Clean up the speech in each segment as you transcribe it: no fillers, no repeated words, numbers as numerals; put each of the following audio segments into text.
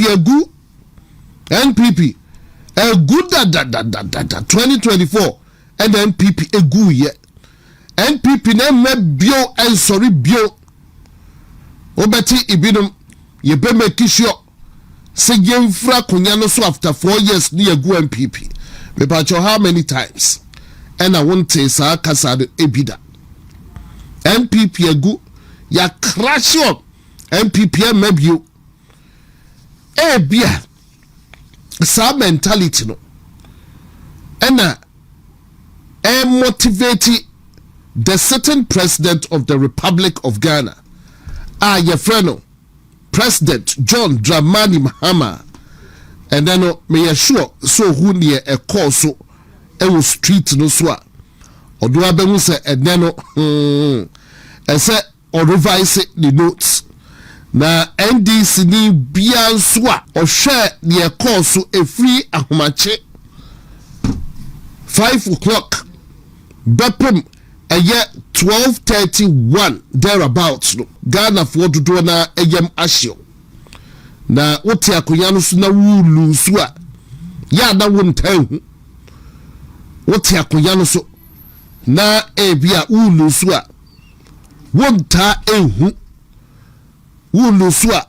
egu NPP egu da 2024 and NPP egu ye NPP na mebio and sorry bio obeti ibinum ye be make sure say yemfra konya no so after 4 years ni egu NPP me patcho how many times and I won't say sa kasa de ebida NPP egu ya crash up NPP mebio bia sa mentality no ena motivate the certain president of the Republic of Ghana your friend President John Dramani Mahama and then me sure so who near a call so e street no so odo abemu say and then say or revise the notes na NDC ni bia so or share near call so a free ahomache 5 o'clock bepem a year 12:31 thereabouts no Ghana for dodo na eyem ahyo na wote akonya no so na wulu so a ya na wontan wote akonya no so na bia wulu so a wonta ehu wulu so a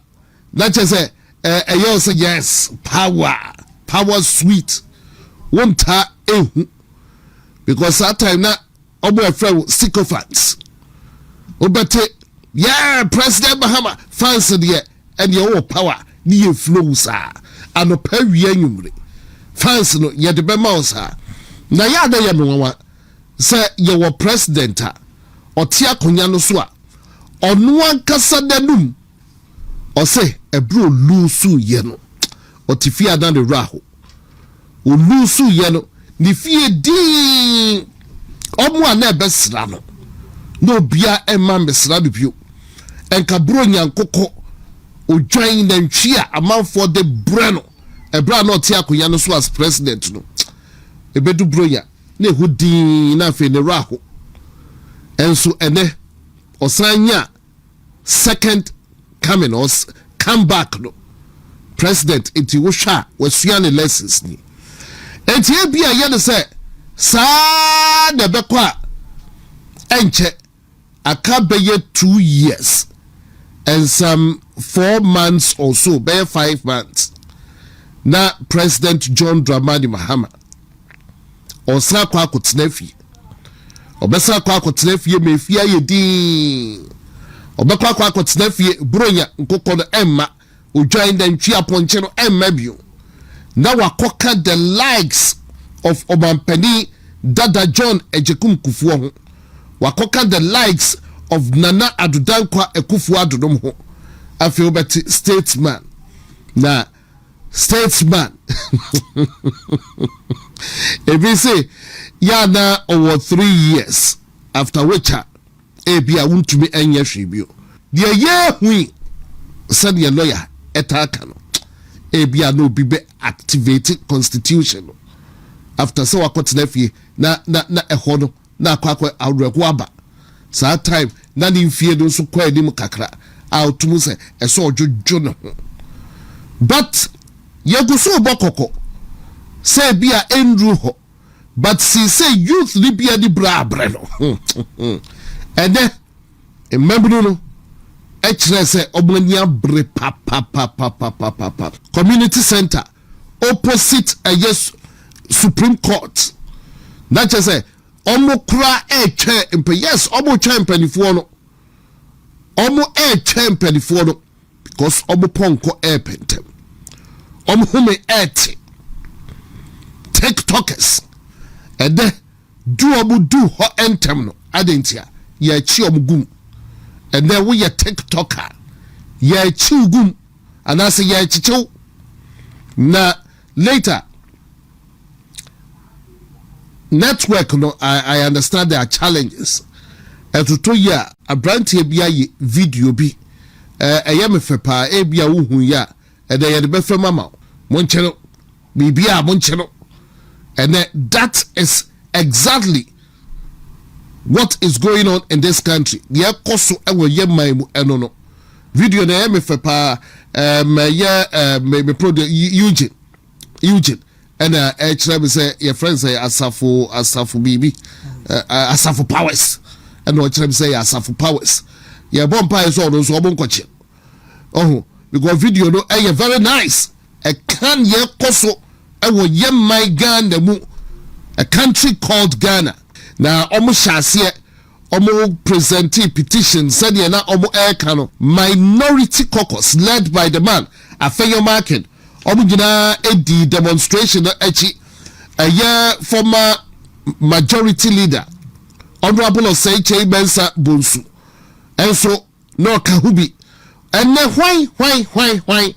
na chese eyo say yes power sweet wonta ehu because that time na obo efra sycophants obete yeah President Mahama fans there and your power ni flow sa anopa wi anwumre fans no ye de be mouse na ya da ye no wa say your president a oti akonya no so a ono ankasa danum o say ebro lusu ye no oti fi adan de raho o lusu ye no ni fie din omo ana ebesra no no bia emma mesra bibio enka bro nyankoko odwan na ntwia amanfo de breno ebra no ti akoya no so as president no ebedu broya na ehudin na fe ne raho enso ene osanya second coming us come back no president enti wo hwa wasua ne lessons ni enti e bia ye ne say sa de bekwa enche akabeye 2 years and some 4 months or so be 5 months na President John Dramani Mahama osra kwa kotenafi obesa kwa kotenafi mefia yedi obekwa kwa kotenafi bronya nkoko no emma odwan da ntwi aponche no emma bio na wakoka the likes of Obampani Dada John Ejekum Kufuo ho wakoka the likes of Nana Adudankwa Ekufuo Adodom ho afi obeti statesman na statesman ebi say ya na over 3 years after which ebia wuntumi enye hwebio de ye hui said your lawyer etaka no ebia no bi be activate constitution no after so wakotena fie na eho no na akwa awreko aba sa time na ni fie do so kwa enim kakra autumu se eso ojojo no but yeguso bokoko say bia endru ho but say youth libya di brabre no and then remember no H0t say oblania bre pa community center opposite a yes Supreme Court. That just say omo kura yes omo champion no omo champion no because omo ponko pentem omo hume TikTokers and then do ho entem no adentia ya chi omo gum and then we ya TikToker ya chi gum and I say ya chicho na later network no I understand there are challenges to ya a brand bia video bi me fepa e bia wo hu ya e de ye de be fe mama monchero bibia monchero and that is exactly what is going on in this country. The koso ewo ye mai mu eno no video na me fepa me pro Eugene and H0t say your friends say Asafo BB Asafo Powers and H0t say Asafo Powers yeah bompa is all those obon kwache oh because video no very nice a can ye koso wo ye my Ghana mu a country called Ghana na omo shase omo presenting petition said ye na omo kano minority caucus led by the man Afenyo Market omo gina edi demonstration echi a former majority leader honorable H0t Bensa Bonsu enso no kahubi enne why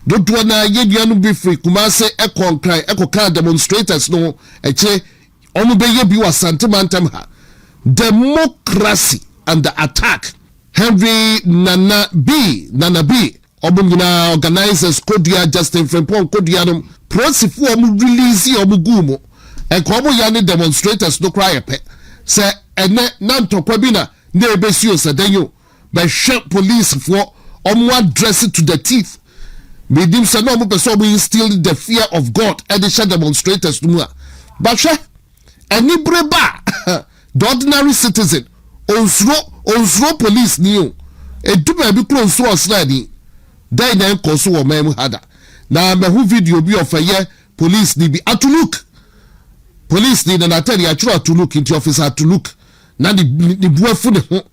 dodo na yedua no be free Kumase ekonkran ekoka demonstrators no eche omo beye bi wa santimantam ha democracy and the attack Henry Nana B omo nyina organizers Kodia Justin Frimpong Kodia no prosifu omo release omo gumo enko omo ya ne demonstrators no cry pe se ene na ntokwa bi na ebesi osadanyo be hwe police for omo address it to the teeth medim say no omo person omo instill the fear of God and the demonstrators no but hwe any breba the ordinary citizen onsro police ni o eduba bi kro onsro osradi dai na enkoso wo mem hada na me hu video bi of a police ni bi atuluk police ni na tell ya chiro atuluk into officer atuluk na the buafu ne ho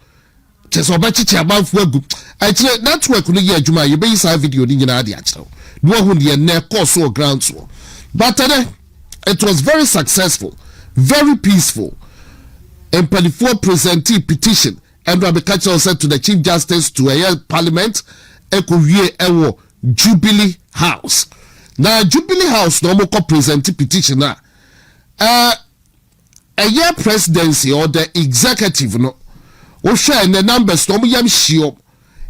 cheso obachichi abanfu agu achire network no ye adwuma ye be isa video ni nyina ade achiro no hu ne na course or ground so but it was very successful, very peaceful. And 24 presenting petition and Rabbi Kachel said to the Chief Justice to a Parliament Ewo Jubilee House. Now Jubilee House no more presenting petition now. A year presidency or the executive no o share the numbers no yam shio.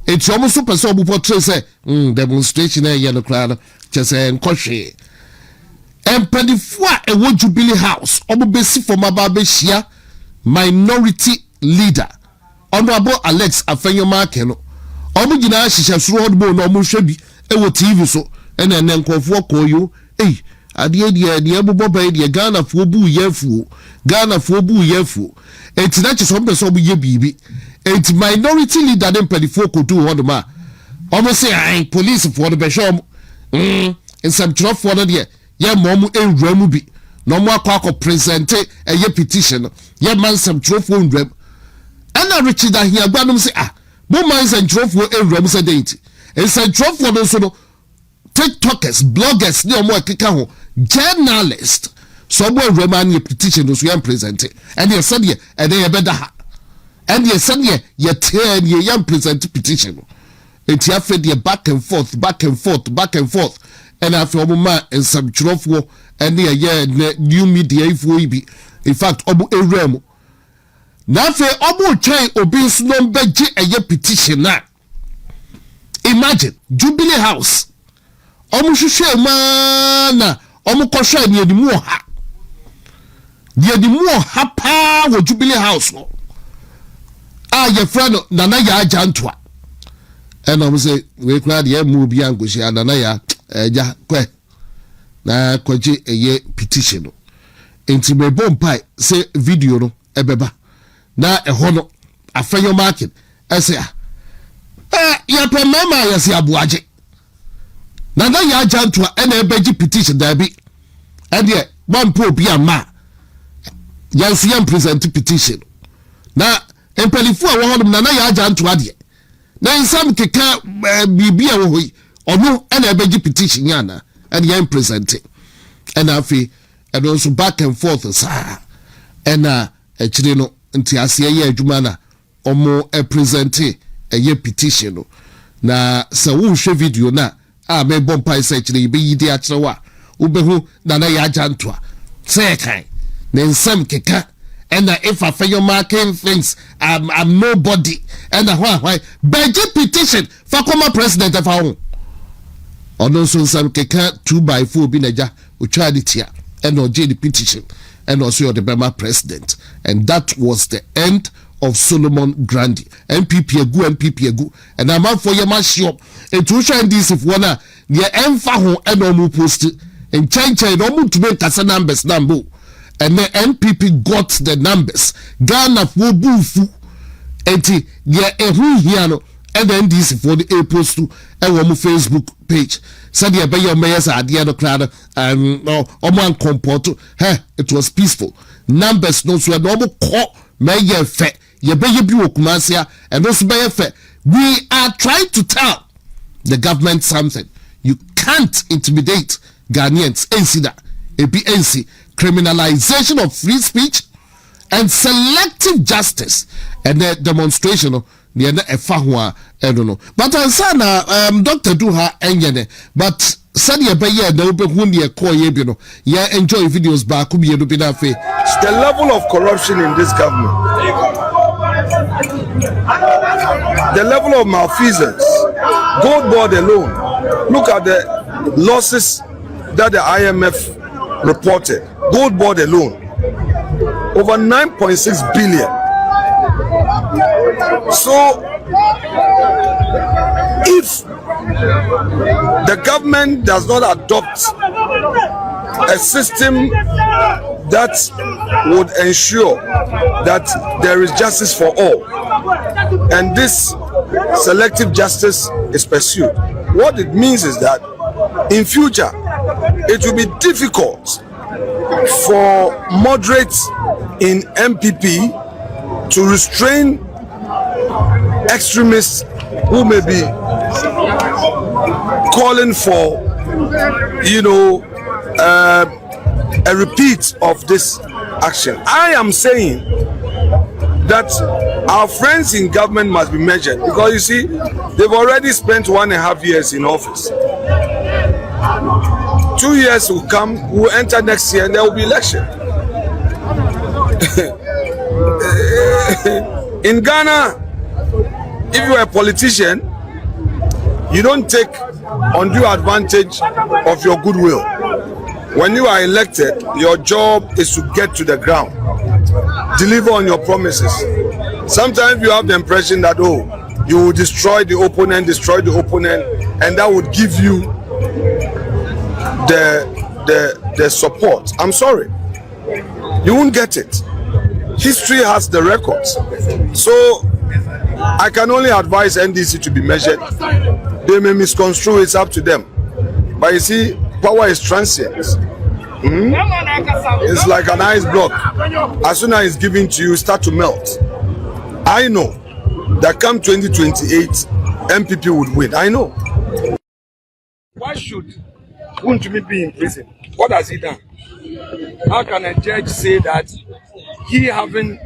It's almost super so portray say demonstration no crowd just nkoshe. And 24 a Jubilee House omo besi for mababeshia minority leader Honorable Alex Afenyo Market no omo gina hihye suro hodbo no omo hwebi ewo TV so ene nkofo koyo ade de ebobo bai de Ghana fo bu yefu enti na chiso mbe so ye bibi enti minority leader dem pedifo kodu hodoma omo say police for the beshom in some drop for the ye momu enwramu bi no mo akwa present a petition ye man some trofo nwram ana Richard ahia gbanom say bo man some trofo enwram say date and some trofo no so no TikTokers bloggers ni omo akeka ho journalists so bo enwram an petition no so ye present and ye said ye and ye beda ha and ye said ye turn ye yam present petition it ya fed ye back and forth and after Obama and some trofo and the new media in fact obu erem na fe obu chan obi sunom beje eye petition na imagine Jubilee House omu hwehwe ma na omu kohwe ne edimu ha pa wo Jubilee House no ye friend nana ya ajantoa and omu say we crowd ye mu bi angoshi nana ya ja kwe na kwaje eye petition no enti me bompai say video no ebeba na eho no Afenyo Market ese ya pe mama ya se abuaje na ya jantoa na ebeji petition da bi and ye one pro bi ama ya su ya present petition na empelifu a wo honom na ya jantoa de na nsam keka bibia wo hoyi ono na ebeji petition yana and yan presenting and afi and also back and forth and actually no nti ase ye adwuma na omo presenting a petition no na se wo hwe video na me bompai se actually be yidi a kire wa wo behu na ya ajantoa se kan na nsam keka and if Afenyo Market thinks I'm nobody and why beji petition for former president of our ono so nsam keka 2x4 bi naja otwa de tia and oje the petition and also the Burma president and that was the end of Solomon Grandi. NPP egu. And I'm out for your match shop. And to show NDC for one, near Mfaho and Omu post and change Omu to make us numbers number. And the NPP got the numbers. Ghana for Bufu. And near Ehu Hiano. And the NDC for the A post to a Facebook page. Sadia Bayo Mayas at the other crowd and Oman Comporto. Hey, it was peaceful. Numbers no so normal call Mayor Fe. Ye Bayo Buokumasia and also Bayo Fe. We are trying to tell the government something. You can't intimidate Ghanaians. NC ABNC. Criminalization of free speech and selective justice. And the demonstration of the Efahua, I don't know. But Ansana, Dr. Duha Enyene, but Sadia Baye, the open Hundia Koyebino, yeah, enjoy videos back, the level of corruption in this government, the level of malfeasance, gold board alone. Look at the losses that the IMF reported. Gold board alone, over 9.6 billion. So, if the government does not adopt a system that would ensure that there is justice for all, and this selective justice is pursued, what it means is that in future it will be difficult for moderates in NPP to restrain extremists who may be calling for, a repeat of this action. I am saying that our friends in government must be measured, because you see, they've already spent 1.5 years in office. 2 years will come, will enter next year, and there will be election. In Ghana, if you are a politician, you don't take undue advantage of your goodwill. When you are elected, your job is to get to the ground, deliver on your promises. Sometimes you have the impression that, you will destroy the opponent, and that would give you the support. I'm sorry, you won't get it. History has the records. So I can only advise NDC to be measured. They may misconstrue, it's up to them. But you see, power is transient. It's like an ice block. As soon as it's given to you, start to melt. I know that come 2028, NPP would win. I know. Why should H0t be in prison? What has he done? How can a judge say that he having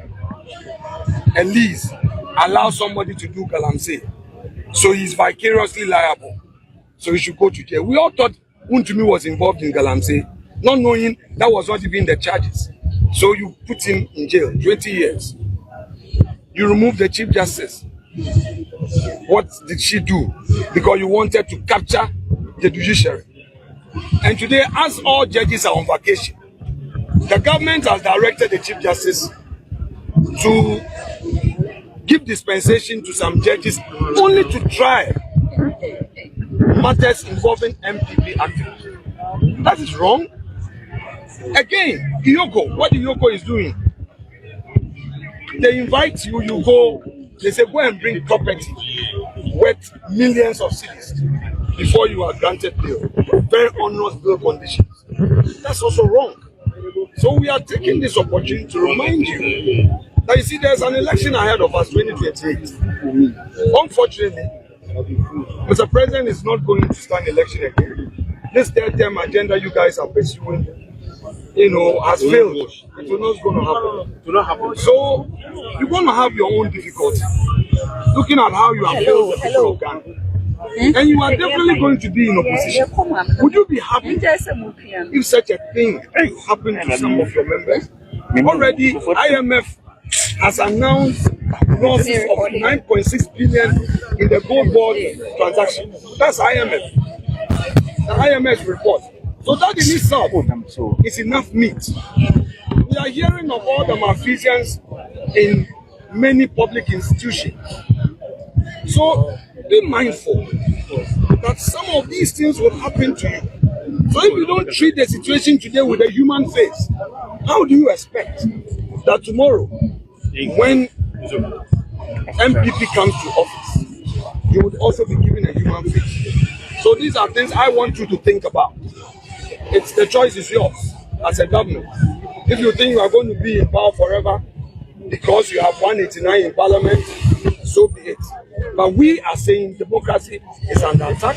a lease allows somebody to do galamsey, so he's vicariously liable, so he should go to jail? We all thought H0t was involved in galamsey, not knowing that was not even the charges. So you put him in jail 20 years. You remove the Chief Justice. What did she do? Because you wanted to capture the judiciary. And today, as all judges are on vacation, the government has directed the Chief Justice to give dispensation to some judges only to try matters involving NPP activism. That is wrong. Again, Iyoko, what Iyoko is doing, they invite you, you go, they say go and bring property worth millions of cedis before you are granted bail. Very onerous bail conditions. That's also wrong. So we are taking this opportunity to remind you that, you see, there's an election ahead of us, 2028. Unfortunately, Mr. President is not going to stand election again. This third-term agenda you guys are pursuing, has failed. It will not going to happen. So you're going to have your own difficulty. Looking at how you have failed the people of Ghana. And you are definitely going to be in opposition. Would you be happy if such a thing happened to some of your members? Already, IMF has announced losses of 9.6 billion in the gold board transaction. That's IMF. The IMF report. So that in itself is enough meat. We are hearing of all the malfeasance in many public institutions. So be mindful that some of these things will happen to you. So if you don't treat the situation today with a human face, how do you expect that tomorrow, when NPP comes to office, you would also be given a human face? So these are things I want you to think about. The choice is yours as a government. If you think you are going to be in power forever because you have 189 in parliament, so be it. But we are saying democracy is under attack,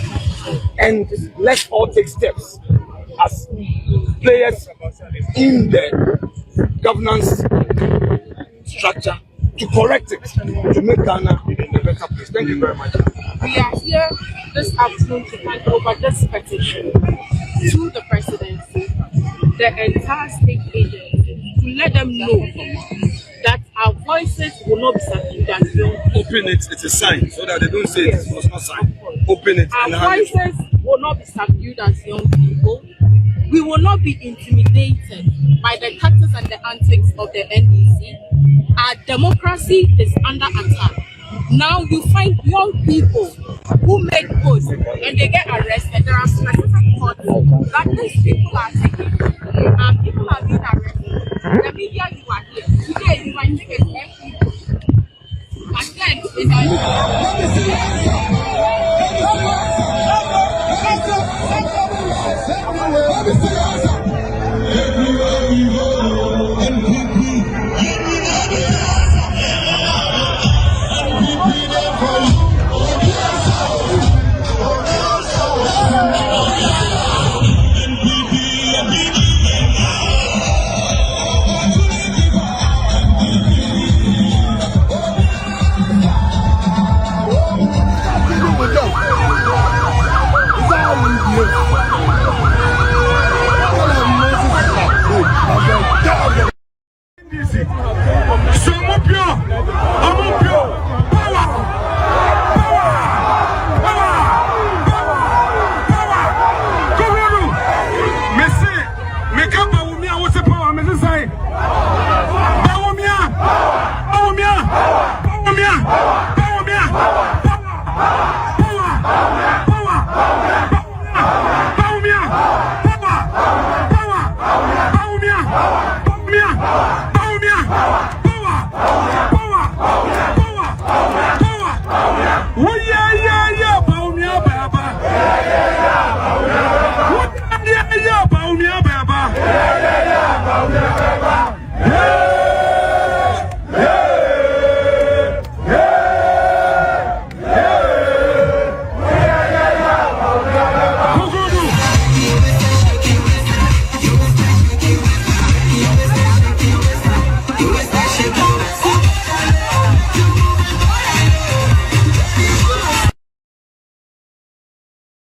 and let's all take steps as players in the governance structure to correct it, to make Ghana a better place. Thank you very much. We are here this afternoon to hand over this petition to the presidency, the entire state agency, to let them know that our voices will not be subdued and open it, it's a sign, so that they don't say it was not signed. Open it. Our voices will not be subdued as young people. We will not be intimidated by the tactics and the antics of the NDC. Our democracy is under attack. Now you find young people who make posts and they get arrested. There are specific courts that these people are taking, and people are being arrested. The media, you are here today. You might think it's NPP, but then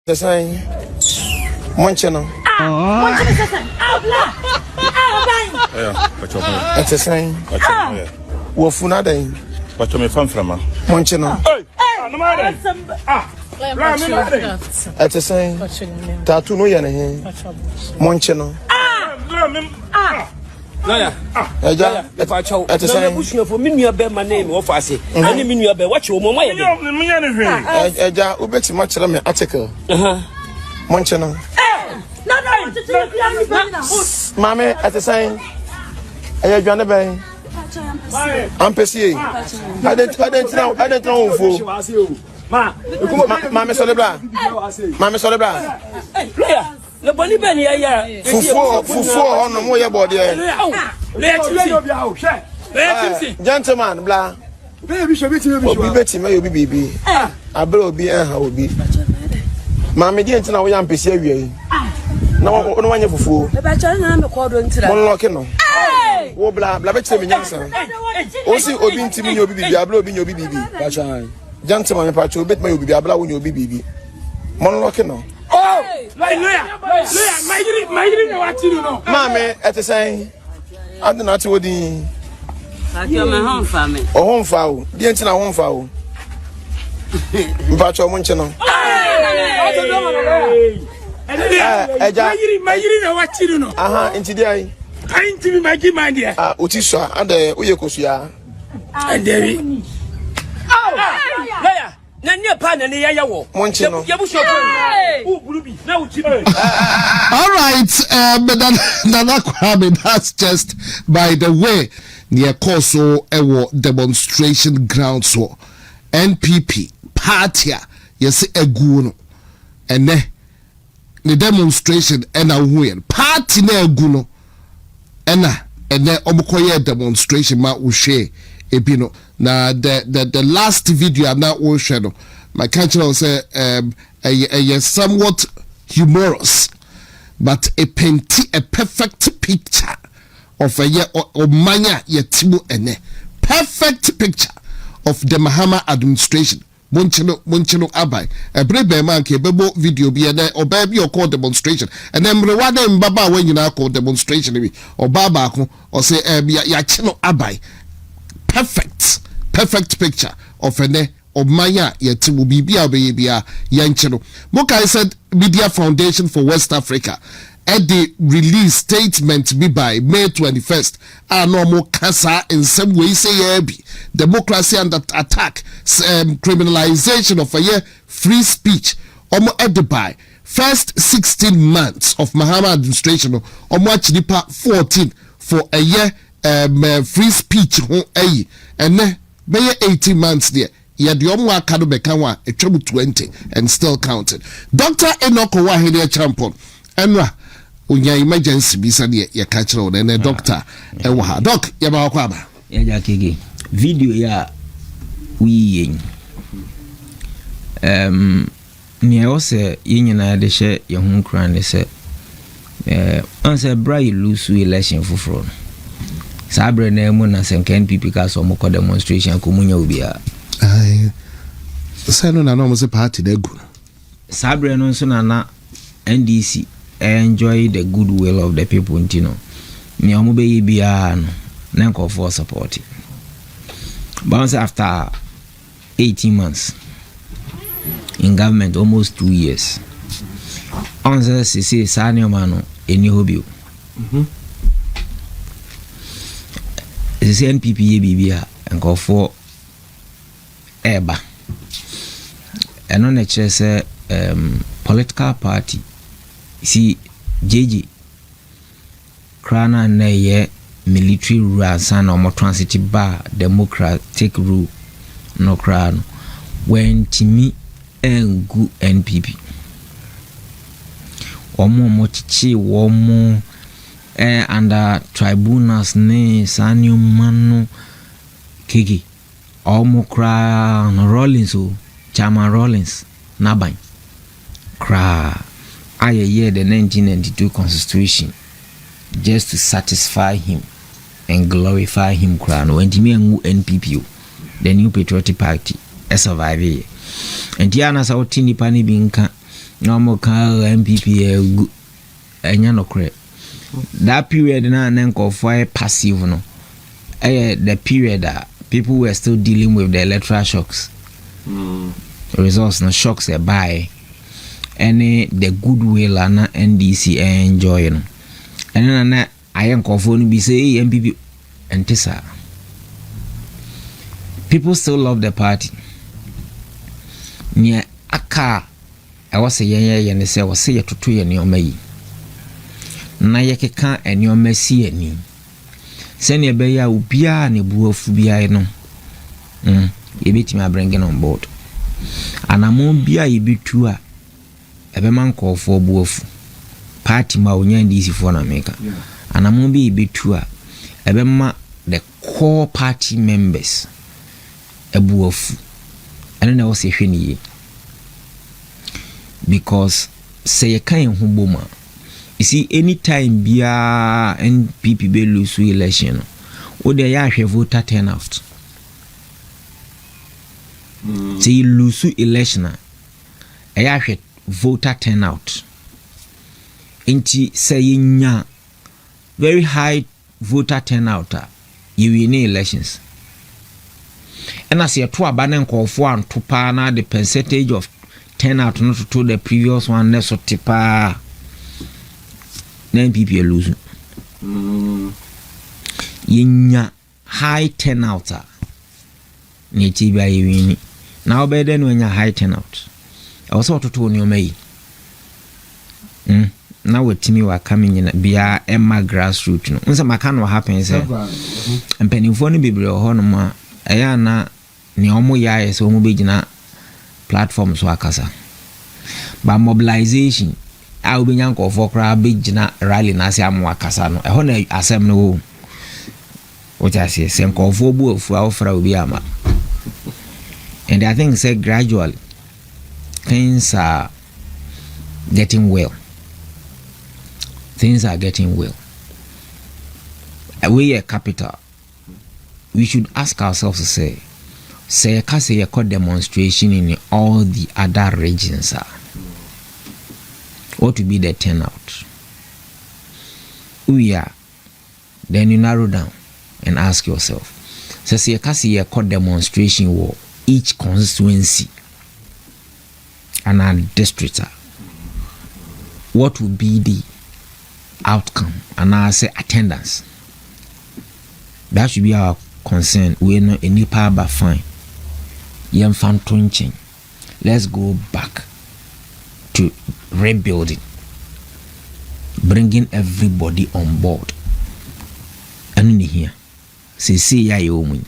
the sign, Monchano. It's a sign. Wofuna day. But to me, Fanframa. Monchano. It's a sign. Tattoo no yana. Monchano. Eja, if I chow, at the same pushing for me, my name of I say, and you mean you are what you want. Eja, Ubeti much article. Monchano. Mammy, at the same. I have done bay. I'm Pessie. I don't know who. Mamma Solebra. Mamma Solebra. The Bonnie Benny, Fufu on the Moya body. Gentleman, blah. Baby, shall be Betty, may be baby. I will be and how be. Mammy didn't know young Pessie. No one you fool. One locking on. Oh, blah, blah, Yanson. Also, Obin to me, you'll be Diablo, be your baby. Gentleman, Pacho, bet may be Diablo when you'll be baby. One locking on. Oh, my Mammy, at the same. I do not know the home family. or home foul. The answer home foul. Pacho Monchano. Into the eye. Time to be my dear. Utisha and the Uyakosia. And there. Nanya pana ne yaya wo. Monchino. All right, Nana Kwame, that's just by the way near Koso ewo demonstration grounds so NPP party yes eguno ene the demonstration ena huyen party na eguno ena omokoye demonstration ma ushe ebino na the last video na wo hwe no my country will say a somewhat humorous but a perfect picture of a year or manya yetimu ene perfect picture of the Mahama administration. Monchino abai a brebe man ke bebo video bi ene or baby or call demonstration and then reward baba when you now call demonstration or baba or say ya chino abai perfect picture of ene or maya yetimu bibia bibia yanchino. Mokai said Media Foundation for West Africa at the release statement be by May 21st. Normal cancer in some way say democracy under attack, criminalization of a year free speech. By first 16 months of Mahama administration or much deeper 14 for a year free speech and then 18 months there. Yeah, the Omwa Kadobekawa a trouble 20 and still counting. Dr. Enoko Wahede Champon Enra unya emergency bisa ya kachiro na doctor ewa doc ya ba kwaba ya jakege video ya wiyen ni ose yenyina de hye ye hu kran ne se anse brai lusu election fufuro sabre na mu na se NPP ka so mo demonstration ko munya obia ai sano na no mo se party de gu sabre no so na NDC enjoy the goodwill of the people ntino ni omo be bia no na nko for support but after 18 months in government, almost 2 years onse sisi sanyo mano eni hobio sisi NPP ye bibia nko for eba eno na chese political party si JJ krana na ye military rule san or transitive bar democratic rule no krano when timi engu NPP omo mochichi womo under tribunals ne sanyo mano kiki omo kra no Rollins o Chama Rollins naban kra aye the 1992 constitution just to satisfy him and glorify him crown when timi engu NPP the new patriotic party survive and Diana Sautini pani binka normal car NPP enya no kre that period na nenko for passive no the period that people were still dealing with the electoral shocks results no shocks they buy any the goodwill ana NDC enjoy no and then na ayenko for no be say NPP entisa people still love the party nya aka awase yen ne se wose yetoto ye ne omayi na yekeka ene omasi ani se ne be ya obia ne buafu bia no yebetimi abringing on board anamon bia yebetu a ebeman call for buafu party ma onya NDC for na meka anamon bia yebetu a ebema the core party members ebuafu and na wose hwe ni because say you can huboma you see anytime bia NPP be lose election o de ya hwe voter turnout say lose election ya hwe voter turnout inti say nya very high voter turnout you win elections. And as you to abandon call for and to pana the percentage of turnout not to the previous one less or tipa NPP losing. Yinya high turnout ne ti bia yewini na obede no nya high turnout e was ototo ni o mai na wetimi wa coming in bia emma grassroots no nse maka no happen say empanifo no bebre ho no ma eya na ne omo ya yeso omo begina platforms wa kasa ba mobilization a obenya nkofo kra begina rally na se amwa kasa no e ho na asem no wo ojase se nkofo bu afu afra obi ama. And I think say gradually things are getting well. Things are getting well. We are capital. We should ask ourselves to say a demonstration in all the other regions. What will be the turnout? We are. Then you narrow down and ask yourself. Say a demonstration war each constituency and our district. What will be the outcome and I say attendance? That should be our concern. We're not any power but fine. Let's go back to rebuilding, bringing everybody on board. And in here, see ya you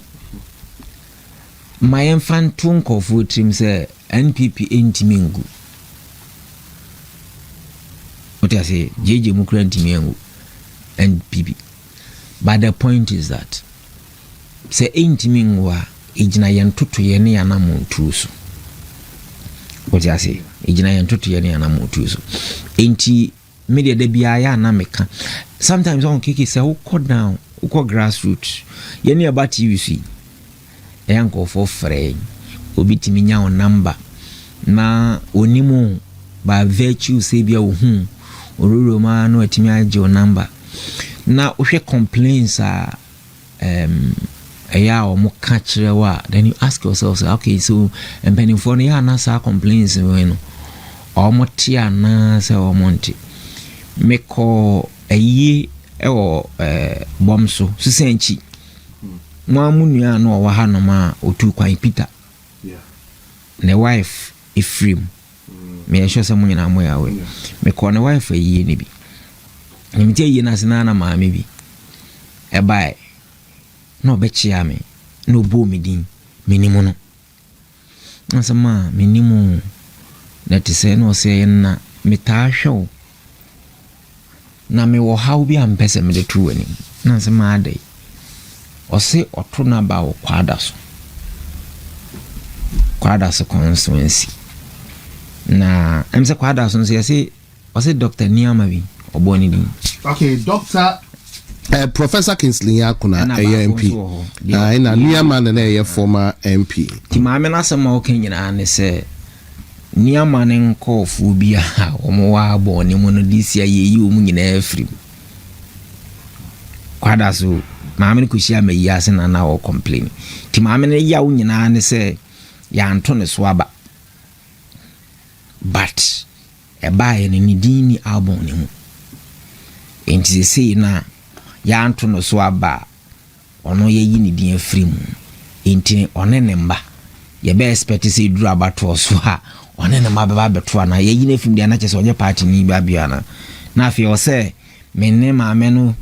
my infant trunk of what him say NPP intimingu. What I say, JJ Mukranti NPP. But the point is that say intimingwa ijina yantutu yeni anamuntusu. What I say, ijina yantutu yeni anamuntusu. Inti media debiaya na meka. Sometimes on kiki say uko down, uko grassroots. Yeni about you see. Yanko for free. Obitimi nya on number. Na onimu ba virtue sebia uhun. Oruro ma no atimi age o number na ohwe complaints ya o mo ka kirewa. Then you ask yourself, okay, so empanifo no ya na sa complaints we no o mo tia na se o monte meko ayi e o bomso sisenchi mo amunua no wa ha no ma otu kwan Peter ne wife Ephraim me ehwe se munye na moya we me ko ne wife yi ni bi nimtie yi na sina na maame bi e bai no be chia me no bo me din minimu no asama minimu na te se no se na meta hwew na me wo haw bi ampese me de tu ani na asama adai o se oto na ba wo kwada so constituency na emse kwada so say was it Dr. Niama bi oboni din. Okay, Dr. Professor Kingsley Yakuna MP na Niama na former MP. Ti maame na asema o kan nyina ne se Niama ne nkofu bia omo wa aboni mu no disia yeyi o mu nyina afrim kwada so maame ne kushia meyi ase na o complain ti maame ne ya wo nyina ne se ya anto ne so aba. But a buy ni dini album ni mu enti se na ya anto no so aba ono ye yi ni din afiri mu enti one ne mba ye be expect se duru abato so ha one ne mba ba beto na ye yi na afim dia na chese onye party ni ba bia na afi o se menne maame no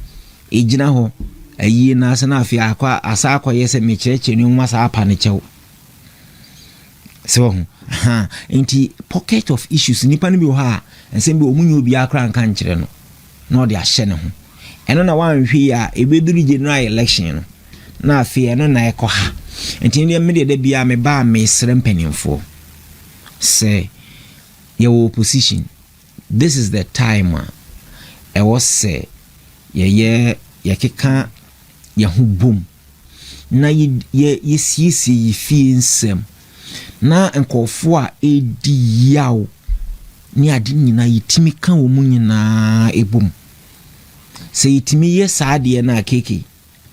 ejina ho ayi na se na afi akwa asa akwa ye se me cheche ni nwa sa apa ne chew so inti pocket of issues nipa no bi ha ensem bi omunyo bi akra nka nkire no no de ahye ne ho eno na wanhwe a ebeduru general election no na afi eno na ekoha inti ne me de bia me ba me sere mpanimfo say your opposition, this is the time I was say ye keka ye hu boom na ye si fi nsem na nkofo a edi yawo ni ade nyina yitimi kan wo mu nyina ebom se yitimi ye saade na keke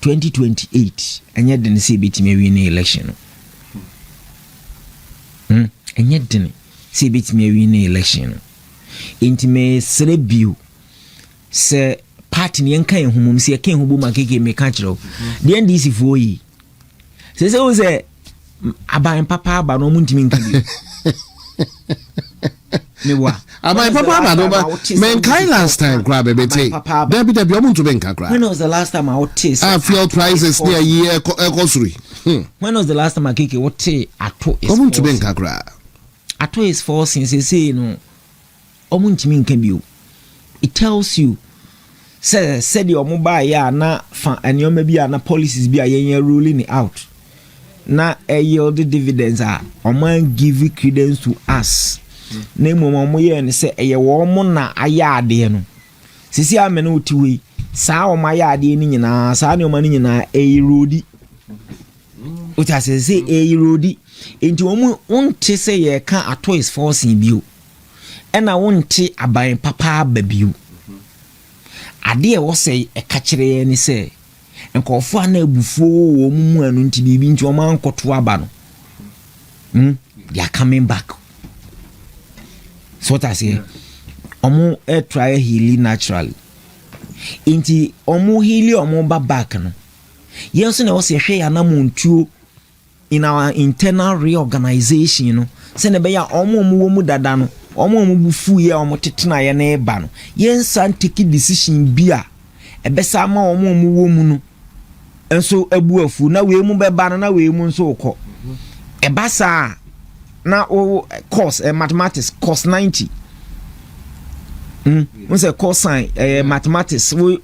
2028 enye de ne se betimi wi na election enye de ne se betimi wi na election intime serebiu se party ne kan ehumum se kan hu bom akeke me ka kire the NDC fo yi se o se aban papa aba no muntimi nkabi mewa aban papa aba no ba men kai last time grab a bit Debbie omuntu benka grab. When was the last time I would taste fuel prices near year grocery? When was the last time I kike what say ato is omuntu benka grab? Ato is for since say no omuntimi nkabi. It tells you said your mobile ya na fa anyoma bi na policies bi ayen ruling it out na yield dividends are man give credence to us na mo ye ne se eye wo mo na ayade no sisi amene otiwe saa o mayade ni nyina saa ne o ma ni nyina erodi utase se erodi enti wo mu wonte se ye ka ato is forcing bio ena wonte aban papa babio ade e wo se e ka kire ni se nkofo ana abufuo wo mu anu nti bibi nti o man koto aba no they are coming back so that say omo e try heal naturally nti omo heal omo ba back no yenso na wo se hwe ya na montuo in our internal reorganization no se ne be ya omo wo mu dada no omo bufu ye omo tetena ye na eba no yensa take decision bia ebesa ma omo wo mu no enso ebu afu na we mu beba no na we mu nso ukọ ebasa na o course mathematics course 90 say cosine mathematics we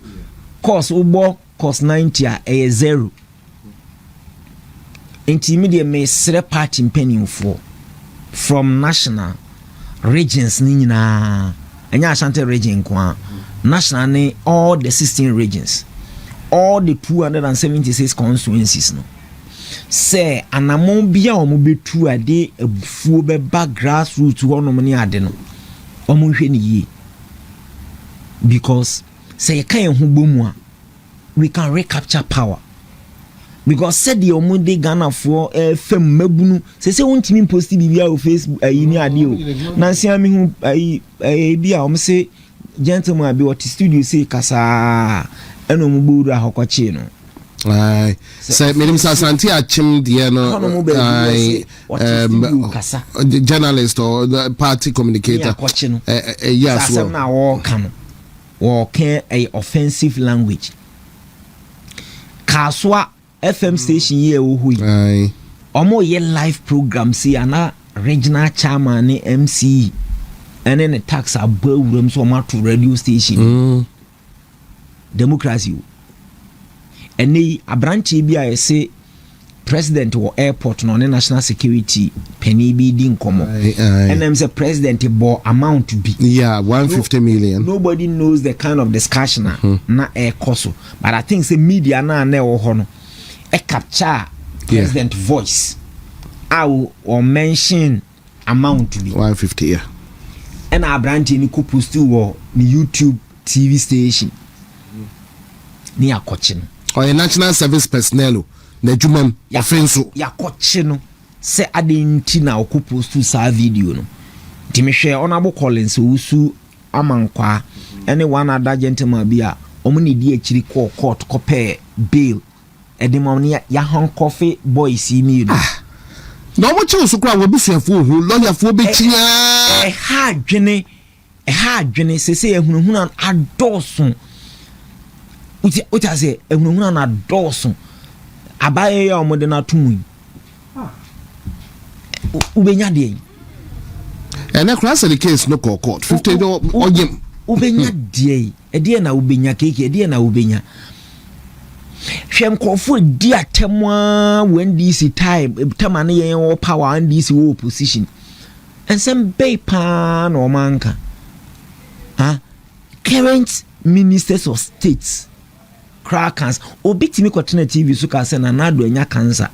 course ubo course 90 a 0 intermediate me sere party mpanimfo from national regions ni nyina anya Ashanti region kwa national ni all the 16 regions all the 276 constituencies no say anamon bia omo betu ade abufuo be back grassroots wonom ni ade no omo hwe ni yi because say kan hu bomu a we can recapture power because said the omo de Ghana for fam mabunu say wontimi post bibia o Facebook ayi ni ade o nansi ami hu ayi bia omo say gentleman abi what studio say kasa eno mu buru ahokoche no ai say menim sa Ashanti achim de no journalist or the party communicator yes well na wo kan wo can a offensive language kaswa FM station here wo hui ai omo ye live program see ana regional chairman ni MC and then the tax abawuram so ma to radio station democracy and the abranchi bi a say president or airport no national security penny bi din komo and them say president bo amount to be 150 million nobody knows the kind of discussion na air cost but I think say media na wo ho no e capture president voice or mention amount to be 150 and abranchi ni ko post wo ni YouTube TV station ni akoche no or a national service personnel na jumam ya fenso ya koche no se adenti na okupostu sa video no timehwe honorable Collins usu amankwa any one other gentleman bia omuni di akiri court kopɛ bail edimom ne ya hankofe boys mi no na mo che so kwa wobusuafo hu lawyerfo be chia ha adwene sese ehunahuna adoso uti ase ehunahuna na adoso abaye ya omode na tumu ubenya de and across the case no court 50 oyem ubenya de na ubenya keke de na ubenya hwemkofo di atemwa when this time tamane yen power and this opposition and some bay pan or manka current ministers of states crackers obitimi kwatena TV so ka se na nado anya cancer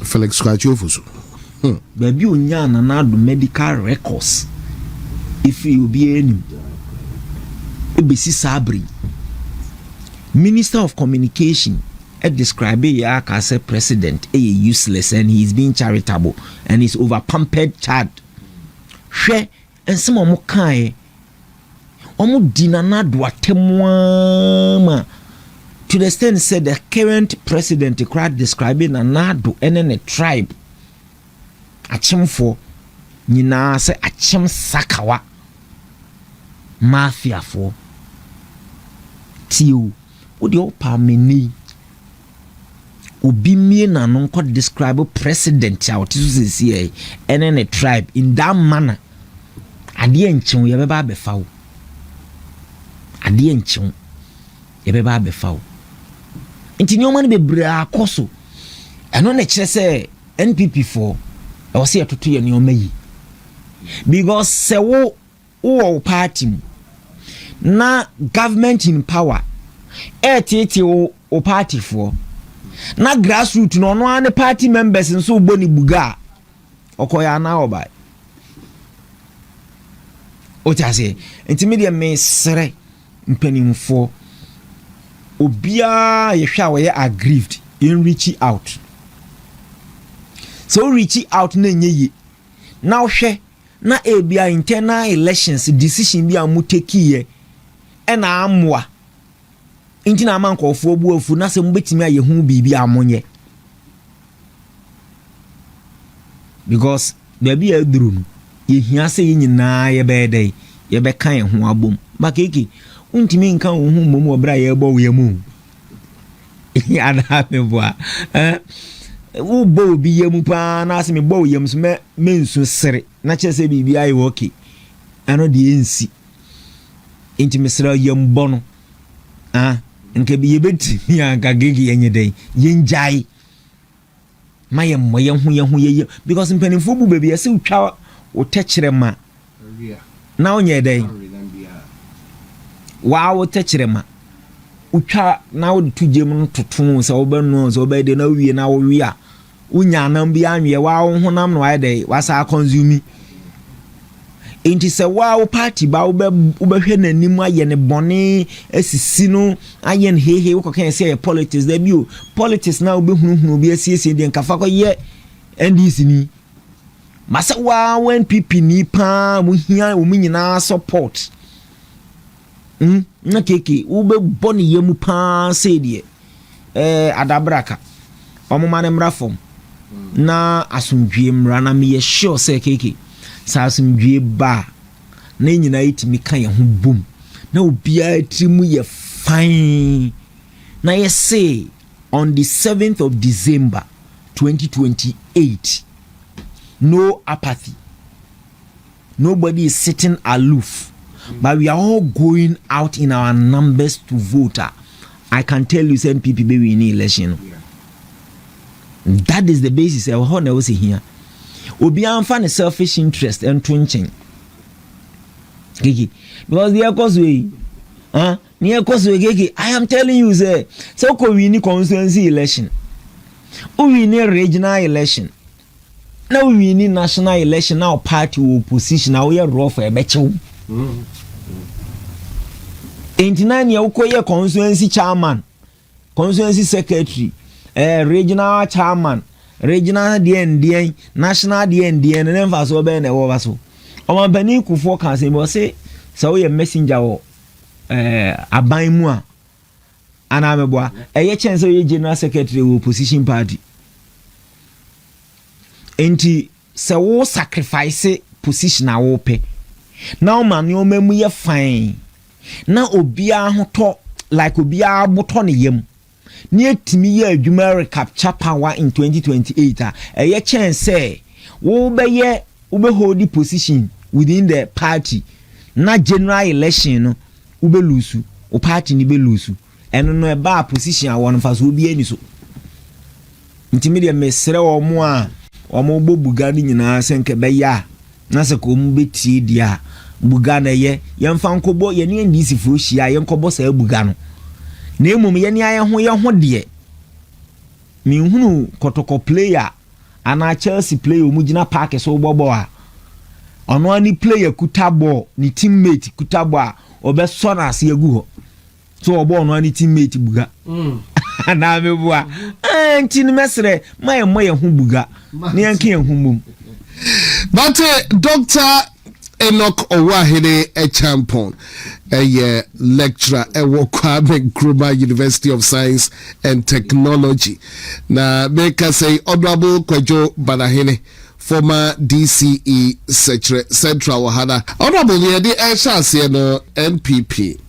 Felix Kwachofuso baby onya na nado medical records if you be any ebesi sabri minister of communication describe ya as a president useless and he's being charitable and he's over pampered child hwe ensem omo kan omo dinana do atemwa ma to the extent said the current president crowd describing Anado and a tribe achem for nyina say achem sakawa mafia for tiu odi opa meni obi mie na no ko describe president a otisu sesi and a tribe in that manner ade enchen ye beba befawo ade enchen ye beba befawo nti nyoma ne bebra akoso eno na kire se NPP for e wose atoto ye nyoma yi because se wo party na government in power etete o party for na grassroots no no ane party members nso ogbo ni buga okoya na obai o tase intermediate me sere mpanimfo obia ye hwa we aggrieved in reach out so reach out na nyeye na hwe na ebia internal elections decision bi amuteki na amwa intina amankofo obuafu na se mbetimi ayehu bibi amonye because baby aduru no ye hia se nyina ye bedai ye be kan ho abom makeki untimi nkan ho mom obra ye bo we mu ada meboa wo bo bi ye mu pa na se me bo ye mu so me nsu sere na chese bibi ayi okay ano de ensi intimi sere ye mbo no nke bi yebeti mi anka gege yenye dai yenjai maye moye hu ye because mpanimfo bu baby ase utwa o techere ma na onye dai wa o techere ma utwa na o tugem no toton se obenu se obede na wie na wo wi a unya nam bi anwe wa wo honam no wa dai wa sa consume enti se wa party ba ubehwe nanim aye ne bone asisi no aye ne hehe wo kan say politics da bi o politics na ubehunu bi asiesie de nkafa ko ye NDC ni masa wa NPP ni pa mu hia wo nyina support na keke ube bone ye mu pa say de adabraka omoma ne mrafom na asumdwe mra na me sure say keke sasumdwe ba na nyina yitimi kan ye ho bom na obia trimu ye fine na ye say on the 7th of December 2028 no apathy, nobody is sitting aloof, but we are all going out in our numbers to vote. I can tell you NPP be in election. That is the basis of how we see here. Obi anfa selfish interest and twinching. Because the cause I am telling you, say, so we need constituency election. We need regional election. Now we need national election. Now party opposition. Now we are raw for a better. 89 year old constituency chairman, constituency secretary, regional chairman, regional DND, national DND, and then for so ben over so. On Benny Kufo can say, say, so we a messenger or Abaimua. And I'm a boy, a chance of general secretary opposition party. Enti se wo sacrifice position a wo pe. Now man yo memu ye fine. Na obia ho to like obia boto ne yam. Ni etimi ye adwuma recapture power in 2028 ye chance say wo be ye wo be hold the position within the party. Na general election no wo be lose. O party ni be lose. Eno no e ba position a won fa so obi ani so. Ntimi de mesre wo mo a omo bobuga ni nyina senke beya na se ko mu betie dia buga na ye yemfa nkobo ye ne NDC fo hia ye nkobo sa buga no na emum ye ne aye ho de mi hunu kotoko player ana Chelsea player mu gina park so bobo a ono ani player kutabo ni teammate kutabo a obeso na ase agu ho so obo ono ani teammate buga na me bua enti ni mesre maye hu buga ni anke hu mum but Dr. Enoch Owahene Echampon, a lecturer at Kwame Nkrumah University of Science and Technology. Na make us say Honorable Kwejo Banahene, former DCE Central Wahana. Honorable Yedi Ashanti no NPP,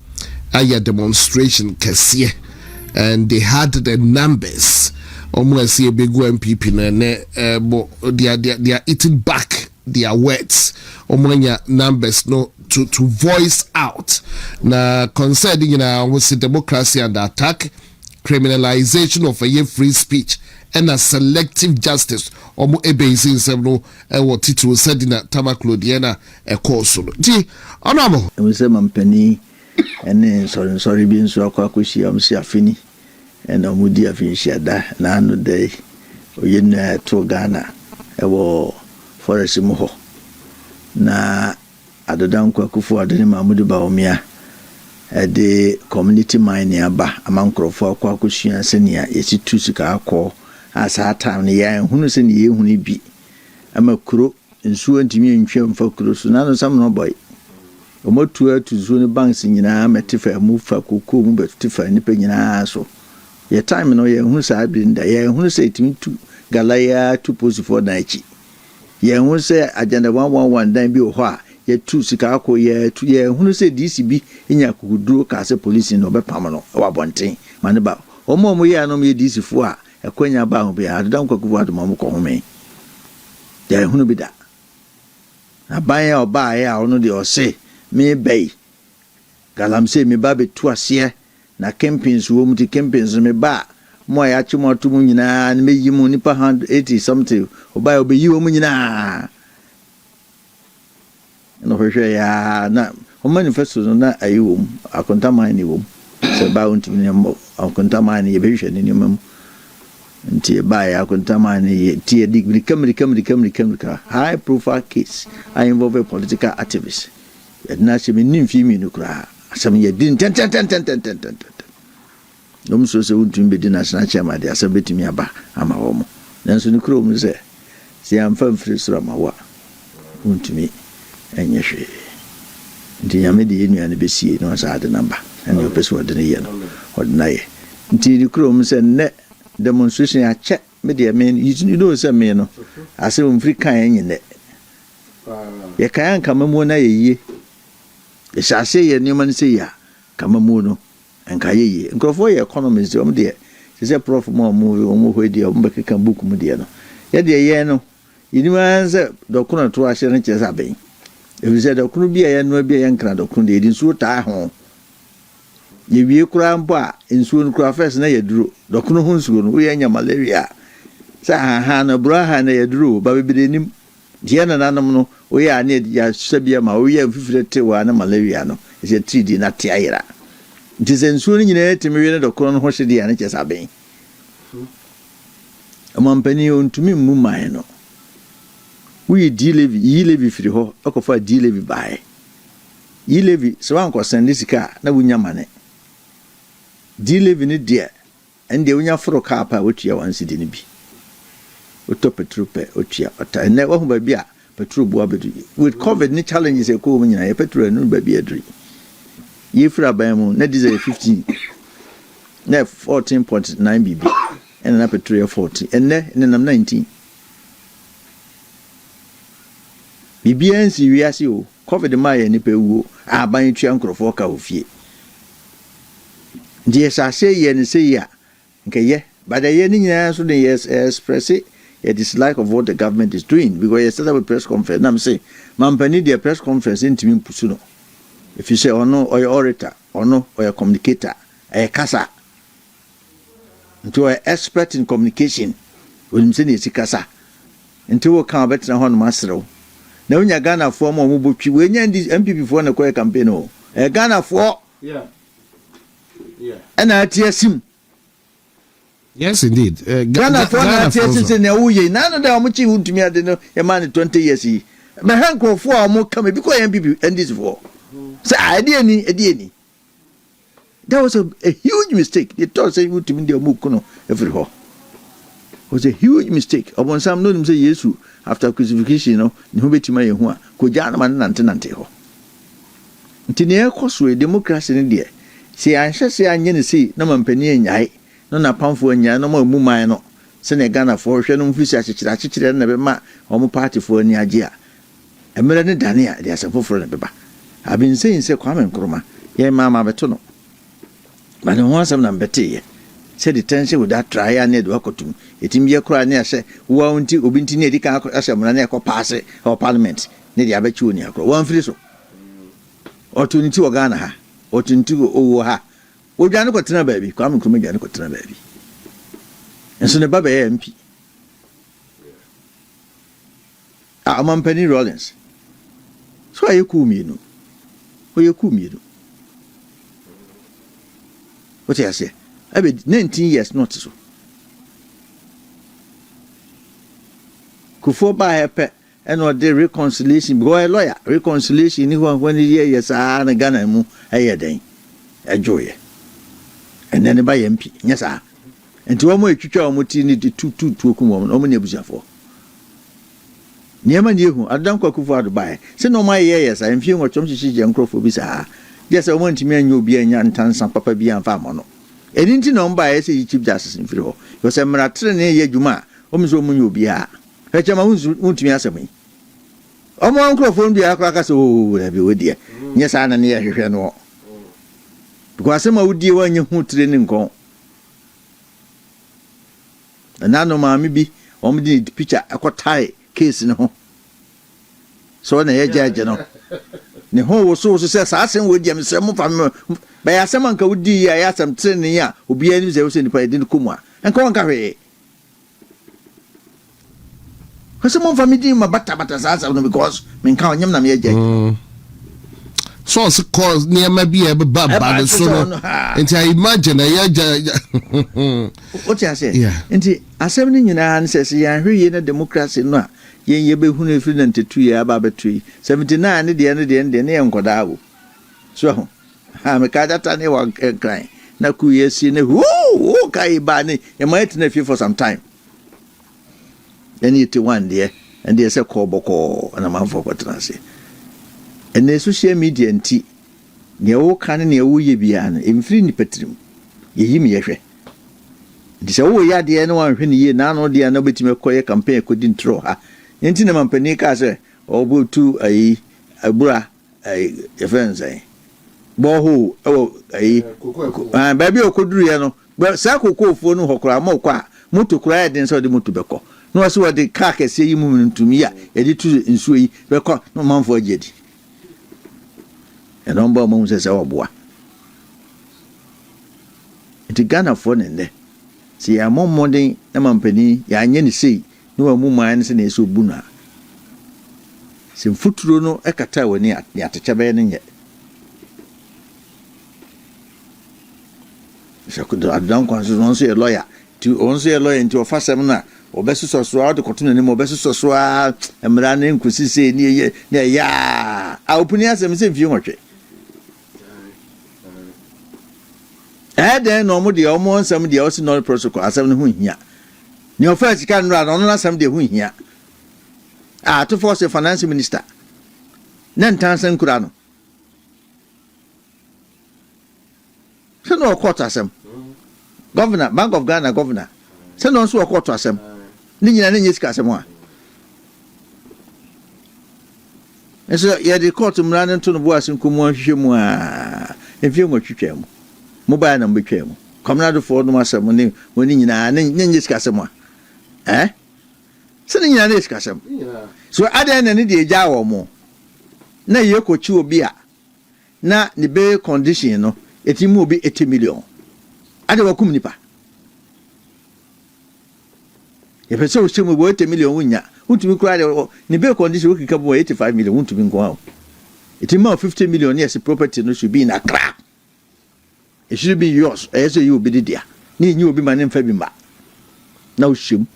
a demonstration kesiye, and they had the numbers. Almost see a big NPP they are eating back their words. Omanya numbers no to voice out na concerning what's democracy under attack, criminalization of a free speech and a selective justice omo ebase several what title said in Tamaklo Diana a course. Honorable we say mampani and sorry being so kwakushi amsiafini and omudi afinshia da na anu day oyena to Ghana ewo forest muho na adodan kwakufu adeni mamudu baomia de community mine aba amankrofo kwakusua senia yesi tusika akọ asa time ne ya hunu se ne yehunu bi amakuro nsuo ntimi ntwem fa kuro so na no sam no boy omotu atuzo ne banks nyina metifa mu fa kokko mu betifa nipa nyina so ye time no ye hunu sa abinda ye hunu se timi tu galaya tu post for na chi ye hunu se agenda 111 dan bi ho a ye tu sika akọ ye tu ye hunu se DCB nya kuduro ka se police no be pam no wa bonten mane ba omo ye anom ye DC fo a ekwanya ba ho be adan kwakufu adom ko home ye hunu bi da na ban ya oba ya ono de ose me bay galamse me ba betu ase na campaigns wo muti campaigns me ba mo ya chimoto mu nyina na meyi mu nipa 180 something oba obeyi wo mu nyina no hwehwe ya na o manifesto na ayiwo akonta mine wo se ba unti ne mo akonta mine ye behwe ne nyamam nti ba ya akonta mine ye tie digri kamri high profile case I involve a political activist na se me nimfi mi no kra asam ye din ten no so se untum be din national chairman de asam betimi aba ama wo mo nanso ni kro mu se am fam free sura mawa untumi enye hwe nti yame de yenu ane besie no sa ade namba ene opese wode ne ye no wode na ye nti ni kro mu se ne demonstration a che me de men you know say me no asem free kan enye ne ye kan kamamu na ye ye shase ye ni man say ya kamamu no enka ye ye nkrofo ye economists om de say prof mo hwedi om be kan book mu de no ye de ye no yinima say dokuno to ahye ne chesa ben e say dokuno bia ye no bia ye nkra dokuno de edin so ta ho ye wie kura mpo a ensuo no kura first na ye duro dokuno ho nsuo no ye nya malaria sa ha na bra na ye duro ba bebe nim die na nanom no oye ane ya sabia ma oye mfifirete wa na malaria no ise 3D na te ayira ndize nsuo nyina etimi ne dokuno no ho hye de ane chesa ben amampani ontumi mu man no we yi levi firi ho akofa di levi bae yi levi so anko sende sika na wunya mane di levi ne dia ende wunya foro ka pa wotua wansidi ne bi oto petrope otua ota ne wo ba bia petrol bo abedu with covid ni challenges e ko nyina ye petrol no ba bia dri ye fira ban mu na diesel 15 na 14.9 bb and na petrol 40 and ne nam 19 bibiansi wiase o covid ma ye ni pe wuo aban tua nkrofo ka ofie die sase ye ni se ya nke ye but ye ni nyina so dey express a dislike of what the government is doing because you set up a press conference na me say mampani the press conference intimi mpusu no if you say ono or your orator ono or your communicator kasa into an expert in communication when say ni kasa into wo kan betra ho no masrew na unya Ghana for mo botwi we nya NPP for na koy campaign o Ghana for yeah ana atiasim yes indeed Ghana for na atiasim na uye na no da mo chi untumi ade no e man 20 years yi me hanko for mo come because NPP NDC for say ade that was a huge mistake they thought say untumi de mo kuno every ho was a huge mistake. Upon some no say yes after crucifixion, no, who bet my who could Janaman Nante ho. Tinea cosway democracy in India. See, I shall say, I never see no man penny and yai, no na poundful and ya no more mumano. Senegana for Shannon Fish, never ma, or party for any idea. A million Dania, there's a for a paper. I've been saying, say, Kwame Kroma, ye mamma betono. But I want some number tea. Said the tension with that try and Nedwakotum. It in be a cry near say, won't you be Nedika as a Manako pass or parliament, Nedia Betunia, one friso. Or to into a Ghana, or to into Oha. Or Janacotina baby, come to me, Janacotina baby. And so the Baba MP. I'm Penny Rollins. So are you cool me, no? Or you cool me, no? What I say? I be 19 years not so. Kufo ba hepe and what the reconciliation go a lawyer reconciliation when the years are na Ghana mu aye den enjoy and then by MP yes sir and to omo etwitwa omo ti ni two okum omo na ebusuafo niema ni ehu adan kwa Kufo adubai se no my years I mfie nwotwom hihije nkrofo bi sa yes omo ntimi anya obi anya ntansan papa bi anfa mo no eninti no mba ese chief justice mfiri ho yo se mratere ne ye dwuma omizo omunye obi a hechama untumi asemi omo nkrofo ndu akwa ka so na bi wodi nye sa na ne ye hwehwe no because asema wodi wanye hu training kon na no ma mi bi omdi picture akotai case ne ho so na ye jaje no ne ho wo so se sa asem wodi am se mo fa ba ya asem anka wodi ya asem training ya obi ani ze wo se nipa edin komua enka wonka hwe kasi mo family ma bata sa no because men ka onyam na me jaje so as cause near maybe a baba so no and I imagine what you say nti asem ni nyina an say ya hwe na democracy no a ye be hu na free 92 ya ba betui 79 ne de ne enkoda wo so ha me ka data ne wa cry na ku yesi ne wo kai ba ne e might na fi for some time then it one there and they say koboko na man for kwatranse and the social media nti ne wo kan ne wo ye bia no emfiri ni patrim ye yimi ye hwe ndi se wo ya de ne wan hwe ne ye na no de na betime koye campaign ko din tro ha nti na mampani ka se obutu ayi abura ayi efense boho ewo ayi ba bi okoduru ye no sa kokofo no hokora ma okwa moto kura ye den so de moto beko no wase wo de car kese yi mu ntumi ya ye de tu nsuo yi beko no manfo agedi e no mba mo se oboa iti Ghana for nende si ya momodin na mampani ya anye ni sei no wa mu man se na eso buna se futuro no ekata woni atechebe ne nye shakudo adan kwanso no so lawyer ti onso ye lawyer nti ofasem na obesuso so out kotuno ni mo obesuso so emra na nkusise ni ye ya a opuni asem se mfie nwotwe then no mo de omo nsem de o si no protocol asem no hu hia ni office kan no no asem de hu hia to force a finance minister nan tansan kura no se no court asem governor Bank of Ghana governor se no so court asem ni nyina ne nyesika asem a eso ye de court mran nto no bo asem komu ahwehwe mu a efie mo twetwa mu mobile number twetwa mu communal for no asem ni woni nyina ne nyesika asem a se ni nyina ne nyesika asem so adan na ne de eja wo mo na ye kochi obi a na ne be condition no etimu obi 80 million ade wakum nipa ye pese o shemu 80 million wunya untumi kura de ne be condition okika bo 85 million untumi nko ha etimu 50 million yes property no should be in Accra, it should be yours as you be dia ni nyi obi manem fa bi ma na o shemu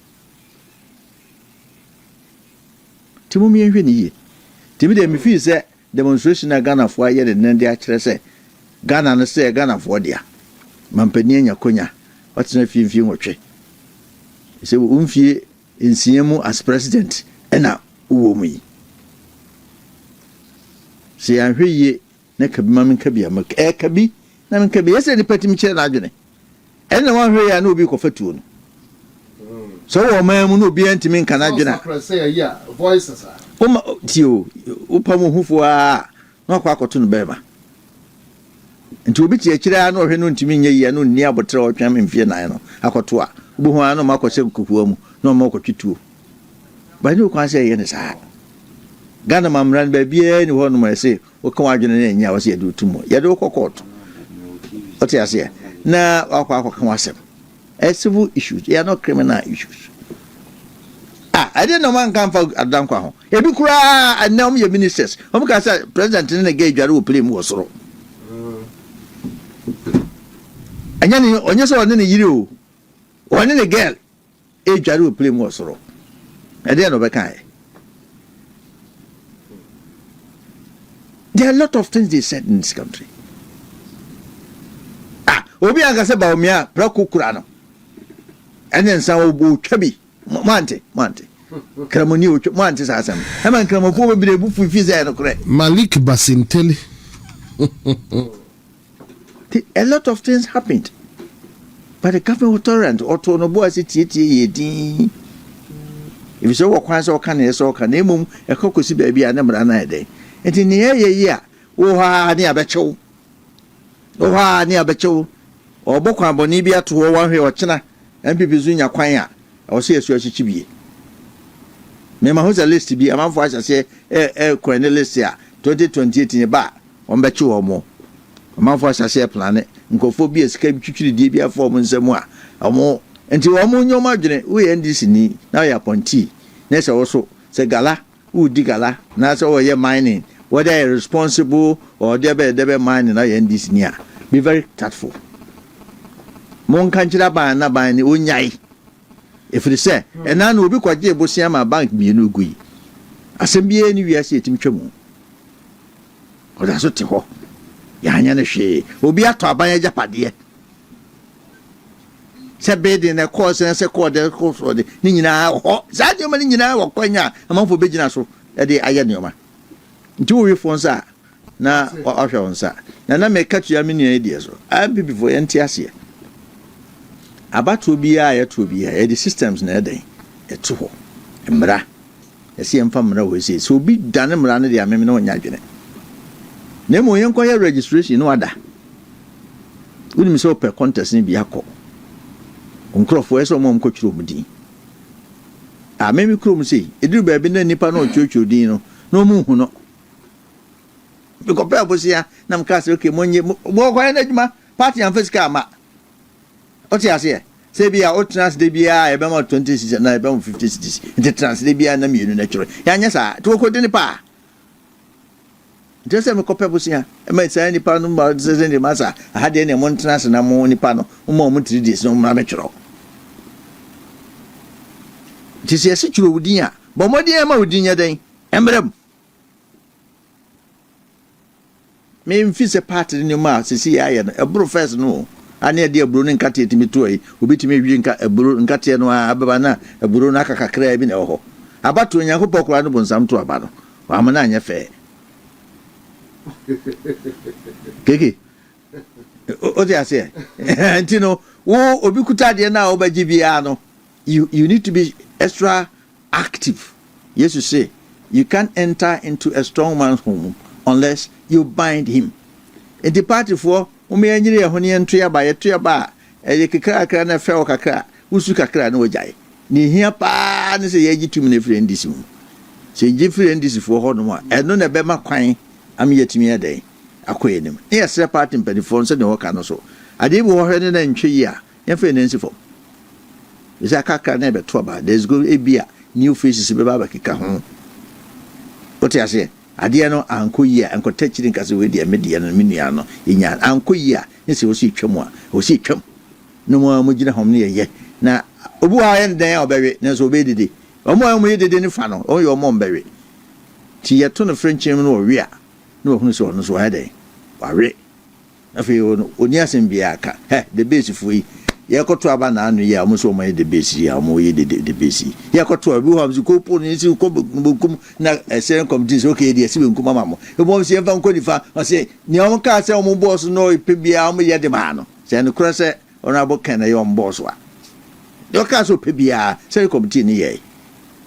timu mi enhwe ni ye timi de mi fi se demonstration na Ghana for aye de nende a kire se Ghana no se Ghana for dia mampani anya konya watina fi nwotwe sɛ womfie nsia mu as president ɛna wowɔ mu yi sɛ yɛanhwɛ yie na kabi ma menka bi ama kabi na menka bi yɛsɛ nipa tim kyerɛ n'adwene ɛna wanhwɛ yɛ a na obi kɔfa tuo no so wɔ ɔman mu na obi antimi nka n'adwene a tio wopa mu hufo a na wakɔ akɔto no bɛɛma nti obi tie kyerɛ a na ɔhwɛ no ntimi nyɛ yie no nni abotrɛ ɔtwɛn mfie nan no akɔto a wobɛhu a na ɔmakɔhyɛ kokoa mu na ɔmakɔtwe tuo ba ne okwan sɛ ɛyɛ ne saa Ghana mamra no baabiara ni hɔ no ma ɛsɛ woka wadwene no ɛnyɛ a wɔsɛ yɛde wotu mu yɛde wokɔ kɔɔto ɔte aseɛ na wakɔ akɔka wasɛm civil issues they are not criminal issues I didn't know man come for adankwa ho ebi kura anna om ye ministers om ka say president ne na ga adware wo play mu wosoro anya ni onye so one ne yiri o one ne girl adware wo play mu wosoro e dey no be kan. There are a lot of things they said in this country. Obi anga se ba omia prako kura no. Enen san obo twabi. Mante. Kramoni o mante sa asem. E man kramofo be bu fufi ze no kure. Malik Basinteli. A lot of things happened. But the government was tolerant. Auto no bo ase tie yedin. If you say what kwan so kan e so kan emum e kokosi ba bia na mra na ede. Enti ne ye a wo ha ne abechew. Wo ha ne abechew. Obokwa aboni bi ato wo wanhwe ochena NPP zunya kwan a wo se esu achichi bie. Me ma ho za list bi amanfo acha se kwan ne list a 2028 ne ba on beche wo mo. Amanfo acha se plan nkofo bi esika bi twitwiri die bi afọ mo nsemu a omo enti wo mo nyoma adwene wo NDC ni na ya ponti na se wo so se gala wo di gala na se wo ye mining whether you're responsible or debe mining na NDC ni a be very tactful. Mon kanchira ba na ba ni onyai if they say and na no obi kwaje ebosia ma bank bi no gui asem bi eni wi ase etim twemu o da so te ho ya anya na hwe obi ato aban japade se bedi na course na se code course de ni nyina ho za de ma ni nyina wo kwanya amanfo begina so e de aye ne oma nti wo wi fon sa na ahwe won sa na make tua me nua die so abi before enti ase abato bia ya to bia e the systems na eden e to ho mra e se emfa mra wo se so bi dane mra ne de ameme na onya dwene na mo yen koye registration no ada unim so per contest ni bia ko onkrofo eso mo mkotwiro mudin ameme krom sei ediru ba bi na nipa na ochotwo din no mu hu no because abosia na mkase okay monye mo kwa na adwuma party and physical ma oti ase se bia o trans de bia e be ma 20 na e be 50 cities the trans de bia na mienu na twere ya nya sa to ko de ni pa just me kope abosia e ma sa ni pa no ma se ni ma sa ha de ne mon trans na mo ni pa no mo 3 days no ma me twere ti se se twere wudin a bo modin e ma wudin ya den embrem me mfi se part ni ma se si ya ye no e bro first no ani de eburo ne nkate etimi toyi obitimi wi nka eburo nkate no ababa na eburo na kakakra bi na ho abato onyankopɔ kora no bonsam to aba no wa amana anya fe keke o de ase ntino wo obi kuta de na obaji bia no you need to be extra active. Yes, you say you can't enter into a strong man's home unless you bind him. In the party for umeanyire ya honi entua ba yetua ba e kekra na fe o kakra usu kakra na ojai ni hia pa ne se yeji tum ne frɛ ndisi mu se yeji frɛ ndisi fo ho no a eno na be ma kwan am yetimi adan akoyenim e yesre party mpedifo nso ne ho ka no so ade bi ho hwɛ ne na ntwe yi a ye fe ne nsifo is a kakra na be to ba there's go e bia new faces be ba keka ho what you say ade no anko yi anko tachiri nkase we dia media no menua no yenya anko yi a nse wo si twam a wo si twam no mo gina hom ne ye na obu ha ye den obewe na so obedede omo yedede ne fa no o yo mo mbewe ti ye to no french no we a no hunu so no so ha den wa we afi oni asem bia aka the base fu yi yekoto aba na anu ya mo so mo ye de besi ya mo ye de besi yekoto abi ho amzu ko po ni si ko bunkum na seren committee so ke de si bunkum mama mo e mo si enfa nko nifa o se ni o ka se o mo boss no ipe bia o mo ye de ma no se no kro se honorable Ken ye o boss wa yo ka so pe bia seren committee ni ye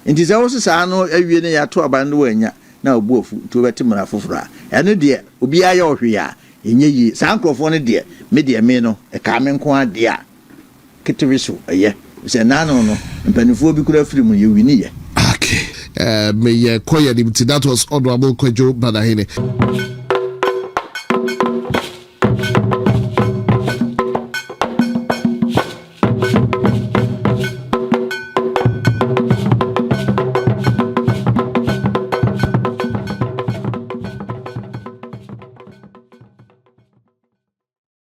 nti se wo se sa no awie ne ya to aba no wanya na obu ofu to beti mara fofora eno de obi aye ohwe ya enye yi sa nkrofo no de me de me no e ka me nko ade a kitiviso eye se nano no mpanifo bi kura firi mu ye wini ye okay me ye koya limiti that was honorable Kwejo Badahene.